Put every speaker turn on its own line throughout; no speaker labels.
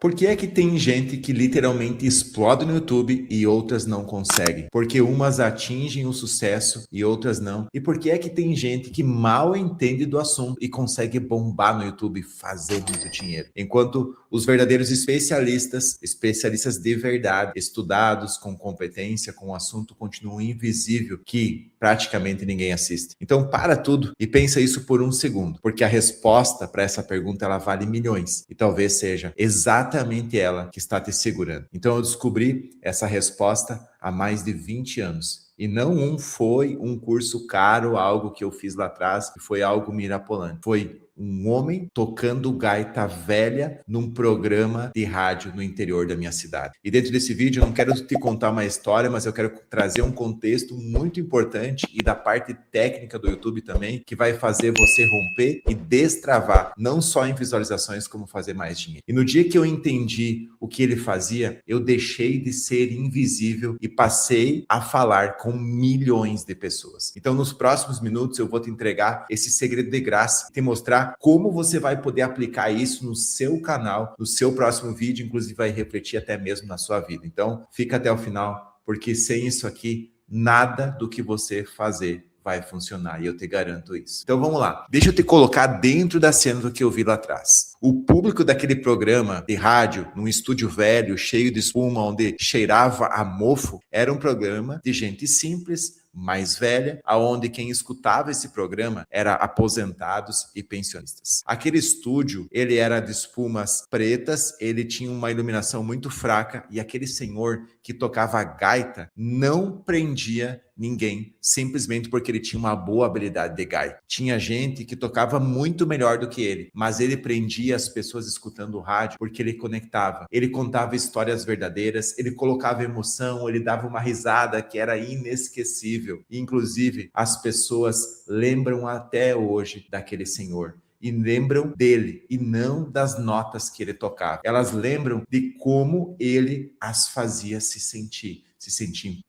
Por que é que tem gente que literalmente explode no YouTube e outras não conseguem? Porque umas atingem o sucesso e outras não. E por que é que tem gente que mal entende do assunto e consegue bombar no YouTube e fazer muito dinheiro? Enquanto os verdadeiros especialistas, especialistas de verdade, estudados, com competência, com o assunto, continuam invisível, que praticamente ninguém assiste. Então para tudo e pensa isso por um segundo, porque a resposta para essa pergunta ela vale milhões e talvez seja exatamente ela que está te segurando. Então eu descobri essa resposta há mais de 20 anos. E não foi um curso caro, algo que eu fiz lá atrás, que foi algo mirabolante. Foi um homem tocando gaita velha num programa de rádio no interior da minha cidade. E dentro desse vídeo eu não quero te contar uma história, mas eu quero trazer um contexto muito importante e da parte técnica do YouTube também, que vai fazer você romper e destravar, não só em visualizações, como fazer mais dinheiro. E no dia que eu entendi o que ele fazia, eu deixei de ser invisível e passei a falar com milhões de pessoas. Então nos próximos minutos eu vou te entregar esse segredo de graça e te mostrar como você vai poder aplicar isso no seu canal, no seu próximo vídeo, inclusive vai refletir até mesmo na sua vida. Então, fica até o final, porque sem isso aqui, nada do que você fazer vai funcionar, e eu te garanto isso. Então vamos lá, deixa eu te colocar dentro da cena do que eu vi lá atrás. O público daquele programa de rádio, num estúdio velho, cheio de espuma, onde cheirava a mofo, era um programa de gente simples, mais velha, aonde quem escutava esse programa era aposentados e pensionistas. Aquele estúdio, ele era de espumas pretas, ele tinha uma iluminação muito fraca e aquele senhor que tocava gaita não prendia ninguém, simplesmente porque ele tinha uma boa habilidade de gaita. Tinha gente que tocava muito melhor do que ele, mas ele prendia as pessoas escutando o rádio porque ele conectava. Ele contava histórias verdadeiras, ele colocava emoção, ele dava uma risada que era inesquecível. Inclusive, as pessoas lembram até hoje daquele senhor. E lembram dele e não das notas que ele tocava. Elas lembram de como ele as fazia se sentir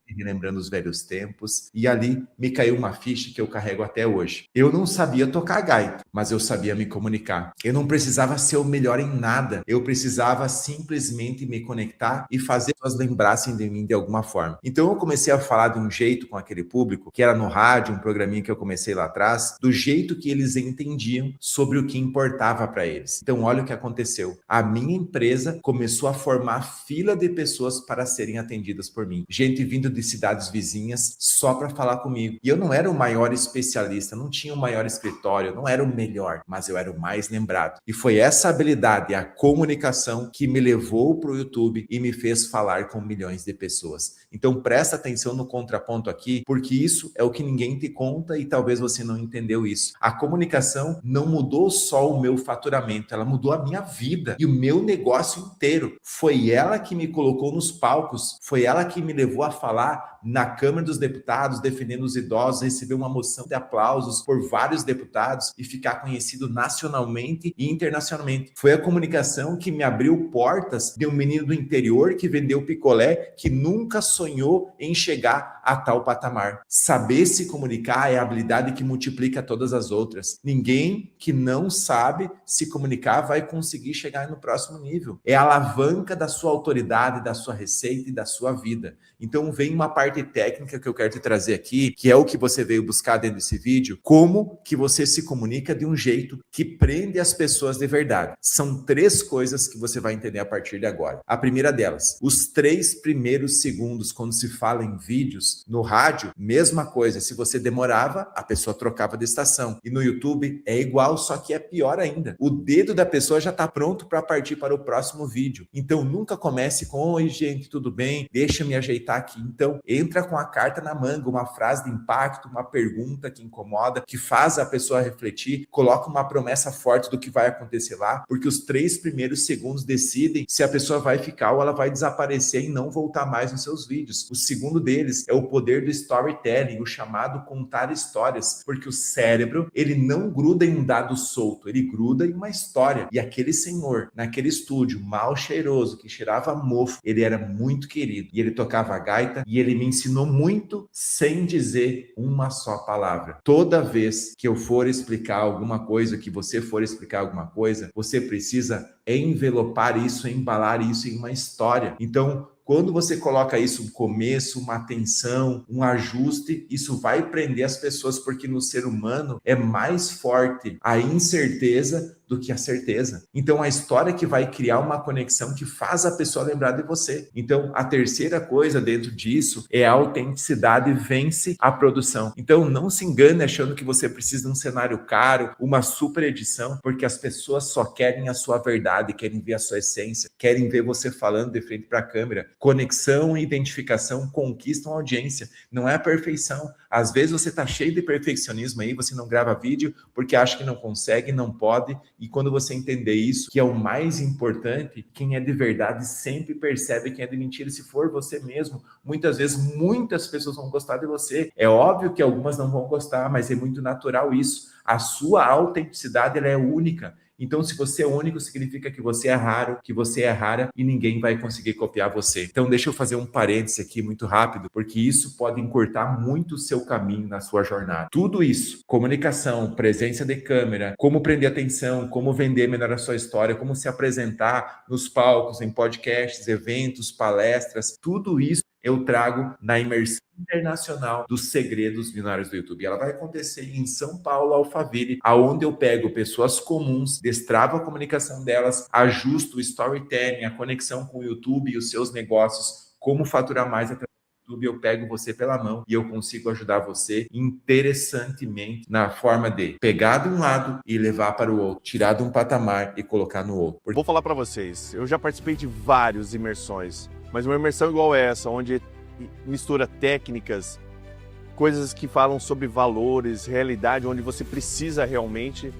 relembrando os velhos tempos, e ali me caiu uma ficha que eu carrego até hoje. Eu não sabia tocar gaita, mas eu sabia me comunicar. Eu não precisava ser o melhor em nada, eu precisava simplesmente me conectar e fazer as pessoas lembrassem de mim de alguma forma. Então eu comecei a falar de um jeito com aquele público, que era no rádio, um programinha que eu comecei lá atrás, do jeito que eles entendiam sobre o que importava para eles. Então olha o que aconteceu. A minha empresa começou a formar fila de pessoas para serem atendidas por mim. Gente vindo de cidades vizinhas só para falar comigo. E eu não era o maior especialista, não tinha o maior escritório, não era o melhor, mas eu era o mais lembrado. E foi essa habilidade, a comunicação, que me levou para o YouTube e me fez falar com milhões de pessoas. Então presta atenção no contraponto aqui, porque isso é o que ninguém te conta e talvez você não entendeu isso. A comunicação não mudou só o meu faturamento, ela mudou a minha vida e o meu negócio inteiro. Foi ela que me colocou nos palcos, foi ela que me levou a falar na Câmara dos Deputados, defendendo os idosos, receber uma moção de aplausos por vários deputados e ficar conhecido nacionalmente e internacionalmente. Foi a comunicação que me abriu portas de um menino do interior que vendeu picolé, que nunca sonhou em chegar a tal patamar. Saber se comunicar é a habilidade que multiplica todas as outras. Ninguém que não sabe se comunicar vai conseguir chegar no próximo nível. É a alavanca da sua autoridade, da sua receita e da sua vida. Então vem uma parte técnica que eu quero te trazer aqui, que é o que você veio buscar dentro desse vídeo, como que você se comunica de um jeito que prende as pessoas de verdade. São 3 coisas que você vai entender a partir de agora. A primeira delas, os 3 primeiros segundos quando se fala em vídeos, no rádio, mesma coisa, se você demorava, a pessoa trocava de estação. E no YouTube é igual, só que é pior ainda. O dedo da pessoa já está pronto para partir para o próximo vídeo. Então nunca comece com: oi gente, tudo bem? Deixa eu me ajeitar aqui. Então entra com a carta na manga, uma frase de impacto, uma pergunta que incomoda, que faz a pessoa refletir, coloca uma promessa forte do que vai acontecer lá, porque os 3 primeiros segundos decidem se a pessoa vai ficar ou ela vai desaparecer e não voltar mais nos seus vídeos. O segundo deles é o poder do storytelling, o chamado contar histórias, porque o cérebro, ele não gruda em um dado solto, ele gruda em uma história. E aquele senhor, naquele estúdio, mal cheiroso, que cheirava mofo, ele era muito querido, e ele tocava a gaita, e e ele me ensinou muito sem dizer uma só palavra. Toda vez que eu for explicar alguma coisa, que você for explicar alguma coisa, você precisa envelopar isso, embalar isso em uma história. Então, quando você coloca isso, um começo, uma atenção, um ajuste, isso vai prender as pessoas, porque no ser humano é mais forte a incerteza do que a certeza. Então, a história que vai criar uma conexão que faz a pessoa lembrar de você. Então, a terceira coisa dentro disso é a autenticidade vence a produção. Então, não se engane achando que você precisa de um cenário caro, uma super edição, porque as pessoas só querem a sua verdade, querem ver a sua essência, querem ver você falando de frente para a câmera. Conexão e identificação conquistam a audiência. Não é a perfeição. Às vezes você está cheio de perfeccionismo aí, você não grava vídeo porque acha que não consegue, não pode. E quando você entender isso, que é o mais importante, quem é de verdade sempre percebe quem é de mentira. Se for você mesmo, muitas vezes muitas pessoas vão gostar de você. É óbvio que algumas não vão gostar, mas é muito natural isso. A sua autenticidade, ela é única. Então, se você é único, significa que você é raro, que você é rara e ninguém vai conseguir copiar você. Então, deixa eu fazer um parêntese aqui muito rápido, porque isso pode encurtar muito o seu caminho na sua jornada. Tudo isso, comunicação, presença de câmera, como prender atenção, como vender melhor a sua história, como se apresentar nos palcos, em podcasts, eventos, palestras, tudo isso eu trago na imersão internacional dos segredos milionários do YouTube. Ela vai acontecer em São Paulo, Alphaville, aonde eu pego pessoas comuns, destravo a comunicação delas, ajusto o storytelling, a conexão com o YouTube e os seus negócios, como faturar mais através do YouTube. Eu pego você pela mão e eu consigo ajudar você interessantemente na forma de pegar de um lado e levar para o outro, tirar de um patamar e colocar no outro.
Vou falar para vocês, eu já participei de várias imersões, mas uma imersão igual essa, onde mistura técnicas, coisas que falam sobre valores, realidade, onde você precisa realmente,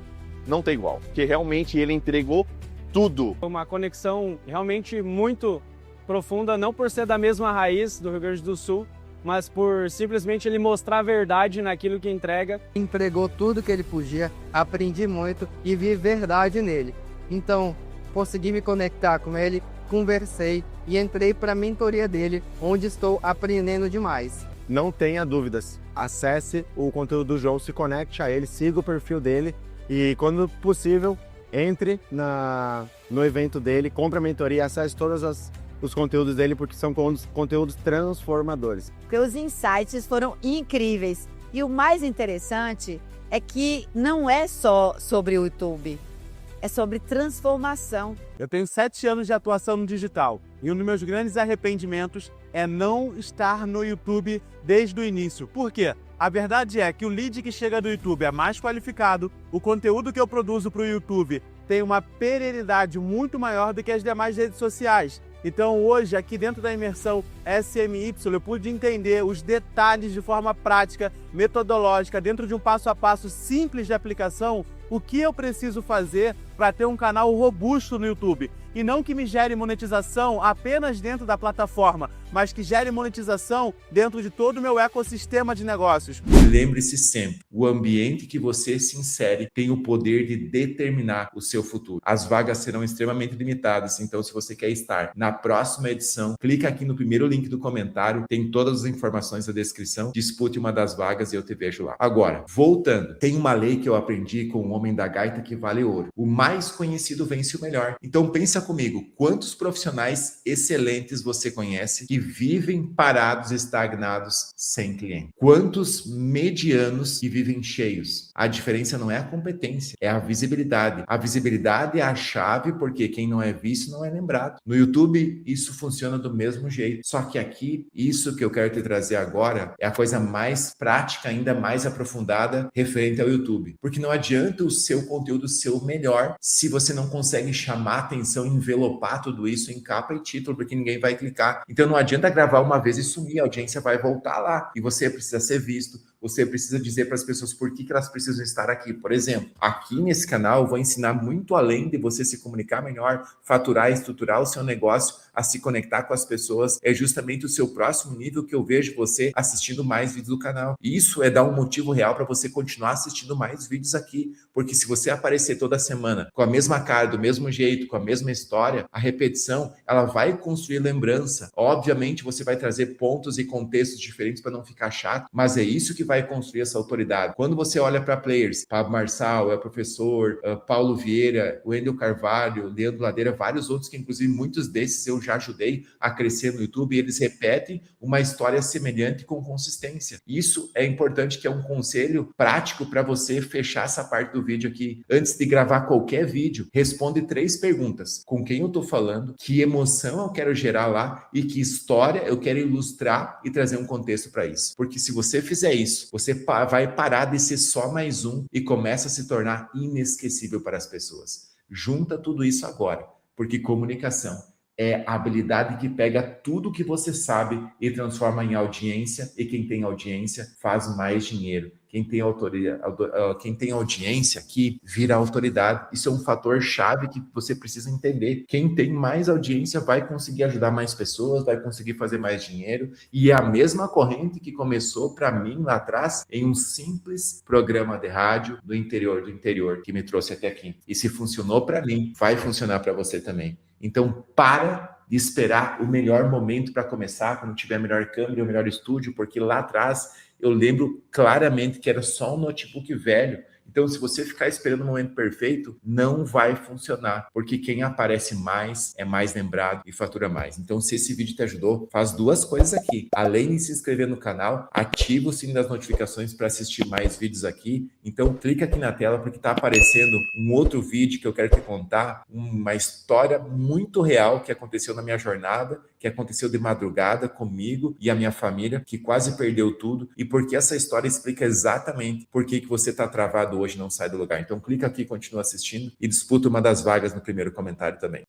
não tem igual. Porque realmente ele entregou tudo.
Uma conexão realmente muito profunda, não por ser da mesma raiz do Rio Grande do Sul, mas por simplesmente ele mostrar a verdade naquilo que entrega.
Entregou tudo que ele podia, aprendi muito e vi verdade nele. Então, consegui me conectar com ele, conversei e entrei para a mentoria dele, onde estou aprendendo demais.
Não tenha dúvidas, acesse o conteúdo do João, se conecte a ele, siga o perfil dele e, quando possível, entre no evento dele, compre a mentoria, acesse todos os conteúdos dele, porque são conteúdos transformadores.
Porque os insights foram incríveis e o mais interessante é que não é só sobre o YouTube. É sobre transformação.
Eu tenho 7 anos de atuação no digital e um dos meus grandes arrependimentos é não estar no YouTube desde o início. Por quê? A verdade é que o lead que chega do YouTube é mais qualificado, o conteúdo que eu produzo para o YouTube tem uma perenidade muito maior do que as demais redes sociais. Então hoje, aqui dentro da imersão SMY, eu pude entender os detalhes de forma prática, metodológica, dentro de um passo a passo simples de aplicação, o que eu preciso fazer para ter um canal robusto no YouTube. E não que me gere monetização apenas dentro da plataforma, mas que gere monetização dentro de todo o meu ecossistema de negócios.
Lembre-se sempre, o ambiente que você se insere tem o poder de determinar o seu futuro. As vagas serão extremamente limitadas, então se você quer estar na próxima edição, clica aqui no primeiro link do comentário, tem todas as informações na descrição, dispute uma das vagas e eu te vejo lá. Agora, voltando, tem uma lei que eu aprendi com o homem da gaita que vale ouro. O mais conhecido vence o melhor. Então pensa comigo, quantos profissionais excelentes você conhece que vivem parados, estagnados, sem cliente? Quantos medianos que vivem cheios? A diferença não é a competência, é a visibilidade. A visibilidade é a chave, porque quem não é visto não é lembrado. No YouTube, isso funciona do mesmo jeito. Só que aqui, isso que eu quero te trazer agora é a coisa mais prática, ainda mais aprofundada, referente ao YouTube. Porque não adianta o seu conteúdo ser o melhor se você não consegue chamar atenção, envelopar tudo isso em capa e título, porque ninguém vai clicar. Então não adianta gravar uma vez e sumir, a audiência vai voltar lá. E você precisa ser visto, você precisa dizer para as pessoas por que elas precisam estar aqui. Por exemplo, aqui nesse canal eu vou ensinar muito além de você se comunicar melhor, faturar, estruturar o seu negócio, a se conectar com as pessoas. É justamente o seu próximo nível que eu vejo você assistindo mais vídeos do canal. Isso é dar um motivo real para você continuar assistindo mais vídeos aqui, porque se você aparecer toda semana com a mesma cara, do mesmo jeito, com a mesma história, a repetição, ela vai construir lembrança. Obviamente você vai trazer pontos e contextos diferentes para não ficar chato, mas é isso que vai construir essa autoridade. Quando você olha para players, Pablo Marçal, é o professor, Paulo Vieira, Wendel Carvalho, Leandro Ladeira, vários outros que inclusive muitos desses eu já ajudei a crescer no YouTube, e eles repetem uma história semelhante com consistência. Isso é importante, que é um conselho prático para você fechar essa parte do vídeo aqui. Antes de gravar qualquer vídeo, responde 3 perguntas. Com quem eu estou falando, que emoção eu quero gerar lá e que história eu quero ilustrar e trazer um contexto para isso. Porque se você fizer isso, você vai parar de ser só mais um e começa a se tornar inesquecível para as pessoas. Junta tudo isso agora, porque comunicação é a habilidade que pega tudo que você sabe e transforma em audiência, e quem tem audiência faz mais dinheiro. Quem tem audiência aqui vira autoridade. Isso é um fator chave que você precisa entender. Quem tem mais audiência vai conseguir ajudar mais pessoas, vai conseguir fazer mais dinheiro, e é a mesma corrente que começou para mim lá atrás em um simples programa de rádio do interior que me trouxe até aqui. E se funcionou para mim, vai funcionar para você também. Então, para de esperar o melhor momento para começar, quando tiver a melhor câmera, o melhor estúdio, porque lá atrás eu lembro claramente que era só um notebook velho. Então, se você ficar esperando o momento perfeito, não vai funcionar, porque quem aparece mais é mais lembrado e fatura mais. Então, se esse vídeo te ajudou, faz 2 coisas aqui. Além de se inscrever no canal, ativa o sininho das notificações para assistir mais vídeos aqui. Então, clica aqui na tela, porque está aparecendo um outro vídeo que eu quero te contar, uma história muito real que aconteceu na minha jornada, que aconteceu de madrugada comigo e a minha família, que quase perdeu tudo, e porque essa história explica exatamente por que você está travado hoje e não sai do lugar. Então clica aqui, continua assistindo e disputa uma das vagas no primeiro comentário também.